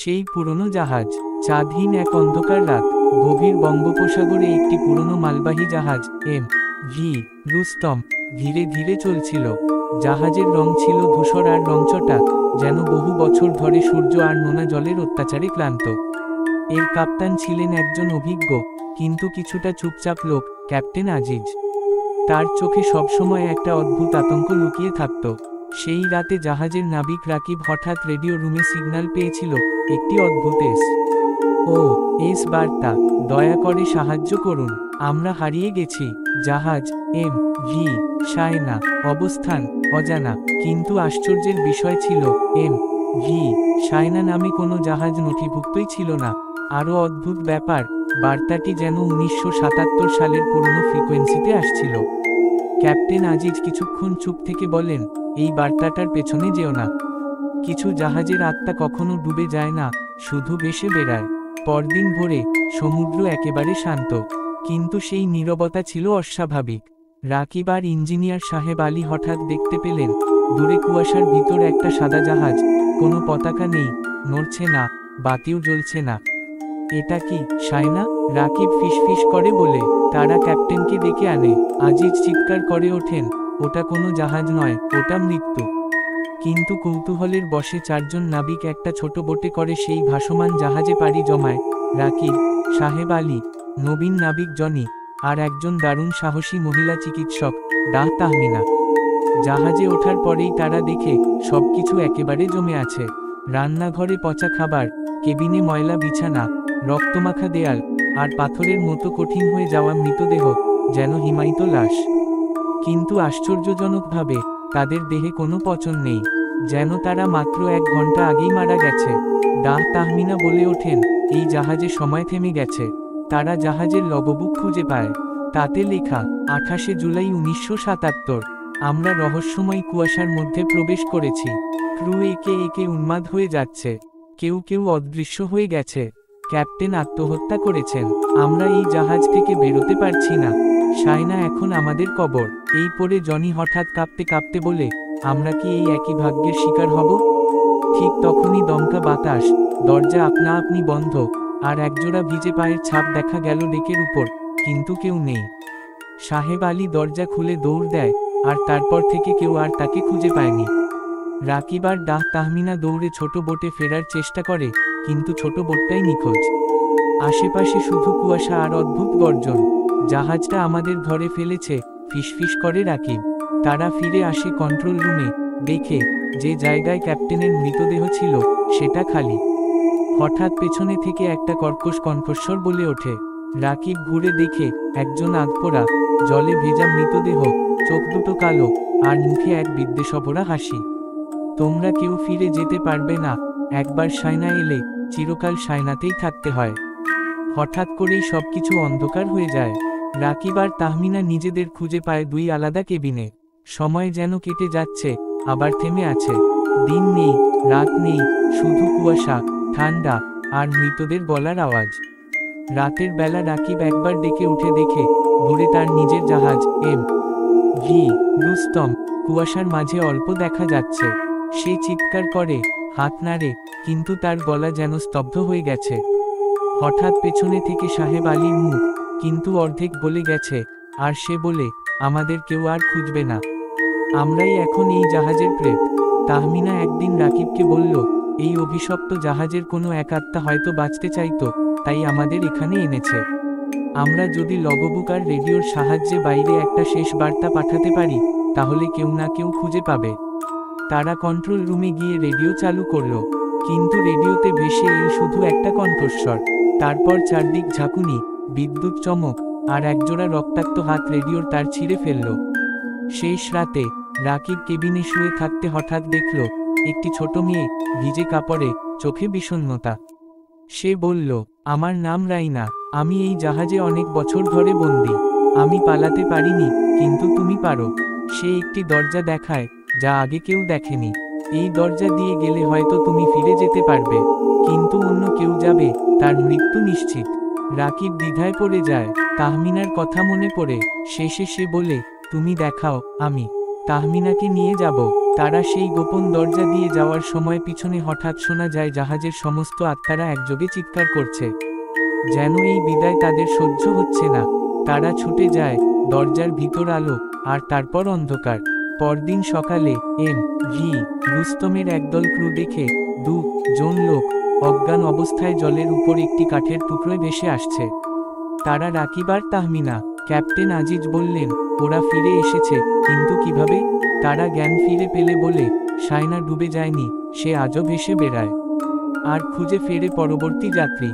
সেই পুরনো জাহাজ। চাঁদহীন এক অন্ধকার রাত। গভীর বঙ্গোপসাগরে একটি পুরনো মালবাহী জাহাজ এম.ভি. রুস্তম ধীরে ধীরে চলছিল। জাহাজের রং ছিল ধূসর আর রংচটা, যেন বহু বছর ধরে সূর্য আর নোনা জলের অত্যাচারে ক্লান্ত। এর কাপ্তান ছিলেন একজন অভিজ্ঞ কিন্তু কিছুটা চুপচাপ লোক, ক্যাপ্টেন আজিজ। তার চোখে সবসময় একটা অদ্ভুত আতঙ্ক লুকিয়ে থাকত। সেই রাতে জাহাজের নাবিক রাকিব হঠাৎ রেডিও রুমে সিগন্যাল পেয়েছিল, একটি অদ্ভুত এস বার্তা, দয়া করে সাহায্য করুন, আমরা হারিয়ে গেছি। জাহাজ এম.ভি. শায়না, অবস্থান অজানা। কিন্তু আশ্চর্যের বিষয় ছিল, এম.ভি. শায়না নামে কোনো জাহাজ নথিভুক্তই ছিল না। আরও অদ্ভুত ব্যাপার, বার্তাটি যেন 1977 সালের পুরনো ফ্রিকোয়েন্সিতে আসছিল। ক্যাপ্টেন আজিজ কিছুক্ষণ চুপ থেকে বলেন, এই বার্তাটার পেছনে যেও না। কিছু জাহাজের আত্মা কখনো ডুবে যায় না, শুধু ভেসে বেড়ায়। পরদিন ভোরে সমুদ্র একেবারে শান্ত, কিন্তু সেই নীরবতা ছিল অস্বাভাবিক। রাকিব আর ইঞ্জিনিয়ার সাহেব আলী হঠাৎ দেখতে পেলেন, দূরে কুয়াশার ভিতর একটা সাদা জাহাজ। কোনো পতাকা নেই, নড়ছে না, বাতিও জ্বলছে না। এটা কি শায়না? রাকিব ফিসফিস করে বলে। তারা ক্যাপ্টেনকে ডেকে আনে। আজিজ চিৎকার করে ওঠেন, ওটা কোনো জাহাজ নয়, ওটা মৃত্যু। কিন্তু কৌতূহলের বশে চারজন নাবিক একটা ছোট বোটে করে সেই ভাসমান জাহাজে পাড়ি জমায়। রাকিব, সাহেব আলী, নবীন নাবিক জনি, আর একজন দারুণ সাহসী মহিলা চিকিৎসক ডাহ তাহমিনা। জাহাজে ওঠার পরেই তারা দেখে সবকিছু একেবারে জমে আছে। রান্নাঘরে পচা খাবার, কেবিনে ময়লা বিছানা, রক্তমাখা দেয়াল, আর পাথরের মতো কঠিন হয়ে যাওয়া মৃতদেহ, যেন হিমায়িত লাশ। কিন্তু আশ্চর্যজনকভাবে তাদের দেহে কোনো পচন নেই, যেন তারা মাত্র 1 ঘন্টা আগেই মারা গেছে। ডাহ তাহমিনা বলে ওঠেন, এই জাহাজে সময় থেমে গেছে। তারা জাহাজের লগবুক খুঁজে পায়, তাতে লেখা 28 জুলাই 1977। আমরা রহস্যময় কুয়াশার মধ্যে প্রবেশ করেছি। ক্রু একে একে উন্মাদ হয়ে যাচ্ছে, কেউ কেউ অদৃশ্য হয়ে গেছে। ক্যাপ্টেন আত্মহত্যা করেছেন। আমরা এই জাহাজ থেকে বেরোতে পারছি না। শায়না এখন আমাদের কবর। এই পরে জনি হঠাৎ কাঁপতে কাঁপতে বলে, আমরা কি এই একই ভাগ্যের শিকার হব? ঠিক তখনই দমকা বাতাস, দরজা আপনা আপনি বন্ধ, আর একজোড়া ভিজে পায়ের ছাপ দেখা গেল ডেকের উপর, কিন্তু কেউ নেই। সাহেব আলী দরজা খুলে দৌড় দেয়, আর তারপর থেকে কেউ আর তাকে খুঁজে পায়নি। রাকিব আর ডাহ তাহমিনা দৌড়ে ছোট বোটে ফেরার চেষ্টা করে, কিন্তু ছোট বোটটাই নিখোঁজ। আশেপাশে শুধু কুয়াশা আর অদ্ভুত গর্জন। জাহাজটা আমাদের ধরে ফেলেছে, ফিসফিস করে রাকিব। তারা ফিরে আসে কন্ট্রোল রুমে, দেখে যে জায়গায় ক্যাপ্টেনের মৃতদেহ ছিল সেটা খালি। হঠাৎ পেছনে থেকে একটা কর্কশ কণ্ঠস্বর বলে ওঠে। রাকিব ঘুরে দেখে একজন আধপোড়া, জলে ভেজা মৃতদেহ, চোখ দুটো কালো, আর মুখে এক বিদ্বেষভরা হাসি। তোমরা কেউ ফিরে যেতে পারবে না, একবার শায়না এলে চিরকাল শায়নাতেই থাকতে হয়। হঠাৎ করেই সবকিছু অন্ধকার হয়ে যায়। রাকিব আর তাহমিনা নিজেদের খুঁজে পায় 2 আলাদা কেবিনে। সময় যেন কেটে যাচ্ছে, আবার থেমে আছে। দিন নেই, রাত নেই, শুধু কুয়াশা, ঠান্ডা, আর মৃতদের গলার আওয়াজ। রাতের বেলা রাকিব একবার ডেকে উঠে দেখে দূরে তার নিজের জাহাজ এম.ভি. রুস্তম কুয়াশার মাঝে অল্প দেখা যাচ্ছে। সে চিৎকার করে, হাত নাড়ে, কিন্তু তার গলা যেন স্তব্ধ হয়ে গেছে। হঠাৎ পেছনে থেকে সাহেব আলীর মুখ, কিন্তু অর্ধেক বলে গেছে, আর সে বলে, আমাদের কেউ আর খুঁজবে না, আমরাই এখন এই জাহাজের প্রেত। তাহমিনা একদিন রাকিবকে বলল, এই অভিশপ্ত জাহাজের কোনো এক আত্মা হয়তো বাঁচতে চাইতো, তাই আমাদের এখানে এনেছে। আমরা যদি লগবুক আর রেডিওর সাহায্যে বাইরে একটা শেষ বার্তা পাঠাতে পারি, তাহলে কেউ না কেউ খুঁজে পাবে। তারা কন্ট্রোল রুমে গিয়ে রেডিও চালু করলো, কিন্তু রেডিওতে ভেসে এল শুধু একটা কণ্ঠস্বর। তারপর চারদিক ঝাঁকুনি, বিদ্যুৎ চমক, আর একজোড়া রক্তাক্ত হাত রেডিওর তার ছিঁড়ে ফেলল। শেষ রাতে রাকিব কেবিনে শুয়ে থাকতে হঠাৎ দেখল একটি ছোট মেয়ে, ভিজে কাপড়ে, চোখে বিষণ্ণতা। সে বলল, আমার নাম রাইনা, আমি এই জাহাজে অনেক বছর ধরে বন্দী। আমি পালাতে পারিনি, কিন্তু তুমি পারো। সে একটি দরজা দেখায়, যা আগে কেউ দেখেনি। এই দরজা দিয়ে গেলে হয়তো তুমি ফিরে যেতে পারবে, কিন্তু অন্য কেউ যাবে, তার মৃত্যু নিশ্চিত। রাকিব দ্বিধায় পড়ে যায়। তাহমিনার কথা মনে পড়ে। শেষে সে বলে, তুমি দেখাও, আমি তাহমিনাকে নিয়ে যাব। তারা সেই গোপন দরজা দিয়ে যাওয়ার সময় পিছনে হঠাৎ শোনা যায় জাহাজের সমস্ত আত্মারা একযোগে চিৎকার করছে, যেন এই বিদায় তাদের সহ্য হচ্ছে না। তারা ছুটে যায়, দরজার ভিতর আলো, আর তারপর অন্ধকার। পরদিন সকালে এম.ভি. রুস্তমের একদল ক্রু দেখে 2 জন লোক অজ্ঞান অবস্থায় জলের উপর একটি কাঠের টুকরোয় ভেসে আসছে। তারা রাকিব আর তাহমিনা। ক্যাপ্টেন আজিজ বললেন, ওরা ফিরে এসেছে, কিন্তু কিভাবে? তারা জ্ঞান ফিরে পেলে বলে, শায়না ডুবে যায়নি, সে আজও ভেসে বেড়ায় আর খুঁজে ফেরে পরবর্তী যাত্রী।